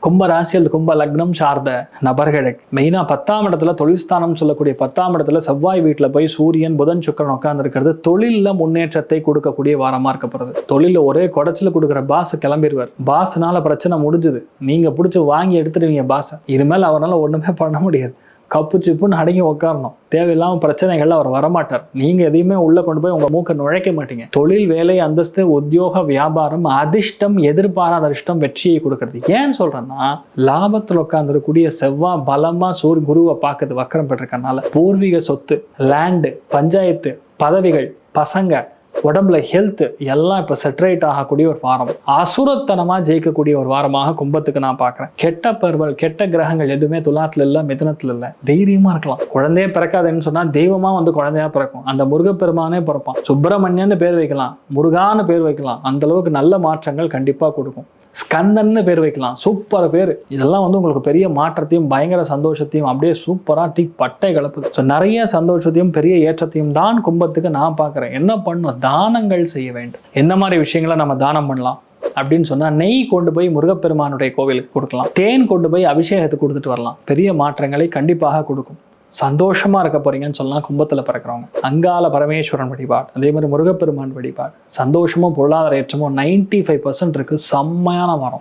கும்ப ராசி அல்லது கும்ப லக்னம் சார்ந்த நபர்களுக்கு மெயினாக 10ஆம் இடத்துல தொழில்ஸ்தானம் சொல்லக்கூடிய 10ஆம் இடத்துல செவ்வாய் வீட்டில் போய் சூரியன் புதன் சுக்கிரன் உட்கார்ந்து இருக்கிறது தொழிலில் முன்னேற்றத்தை கொடுக்கக்கூடிய வாரமாக இருக்கப்படுது. தொழிலில் ஒரே குடைச்சல் கொடுக்குற பாஸ் கிளம்பிடுவார். பாஸ்னால பிரச்சனை முடிஞ்சுது, நீங்கள் பிடிச்சி வாங்கி எடுத்துடுவீங்க பாஸை. இனிமேல் அவரால் ஒன்றுமே பண்ண முடியாது. கப்பு சிப்புன்னு அடங்கி உட்காரணும். தேவையில்லாமல் பிரச்சனைகள்ல அவர் வரமாட்டார். நீங்கள் எதையுமே உள்ளே கொண்டு போய் உங்கள் மூக்கை நுழைக்க மாட்டீங்க. தொழில், வேலை, அந்தஸ்து, உத்தியோக, வியாபாரம், அதிர்ஷ்டம், எதிர்பாராத அதிர்ஷ்டம் வெற்றியை கொடுக்கறது. ஏன் சொல்கிறேன்னா, லாபத்தில் உட்காந்துருக்கூடிய செவ்வாய் பலமாக குருவை பார்க்குது வக்கரம் பெற்றிருக்கனால பூர்வீக சொத்து, லேண்டு, பஞ்சாயத்து, பதவிகள், பசங்க, உடம்புல ஹெல்த் எல்லாம் இப்போ செட்ரேட் ஆகக்கூடிய ஒரு வாரம். அசுரத்தனமாக ஜெயிக்கக்கூடிய ஒரு வாரமாக கும்பத்துக்கு நான் பார்க்குறேன். கெட்ட பருவல், கெட்ட கிரகங்கள் எதுவுமே துலாத்தில் இல்லை, மிதுனத்தில் இல்லை. தைரியமாக இருக்கலாம். குழந்தையே பிறக்காதுன்னு சொன்னால் தெய்வமாக வந்து குழந்தையா பிறக்கும். அந்த முருகப்பெருமானே பிறப்பான். சுப்பிரமணியன்னு பேர் வைக்கலாம், முருகான்னு பேர் வைக்கலாம். அந்த அளவுக்கு நல்ல மாற்றங்கள் கண்டிப்பாக கொடுக்கும். ஸ்கந்தன்னு பேர் வைக்கலாம், சூப்பர் பேர். இதெல்லாம் வந்து உங்களுக்கு பெரிய மாற்றத்தையும் பயங்கர சந்தோஷத்தையும் அப்படியே சூப்பராக பட்டை கலப்புது. ஸோ நிறைய சந்தோஷத்தையும் பெரிய ஏற்றத்தையும் தான் கும்பத்துக்கு நான் பார்க்குறேன். என்ன பண்ணும்? தானங்கள் செய்ய வேண்டும். என்ன மாதிரி விஷயங்களை நம்ம தானம் பண்ணலாம் அப்படின்னு சொன்னால், நெய் கொண்டு போய் முருகப்பெருமானுடைய கோவிலுக்கு கொடுக்கலாம். தேன் கொண்டு போய் அபிஷேகத்துக்கு கொடுத்துட்டு வரலாம். பெரிய மாற்றங்களை கண்டிப்பாக கொடுக்கும். சந்தோஷமா இருக்க போறீங்கன்னு சொல்லலாம். கும்பத்தில் பிறக்கிறவங்க அங்காள பரமேஸ்வரன் வழிபாடு, அதே மாதிரி முருகப்பெருமான் வழிபாடு, சந்தோஷமும் பொருளாதார ஏற்றமும் 95% இருக்கு. செம்மையான வாரம்.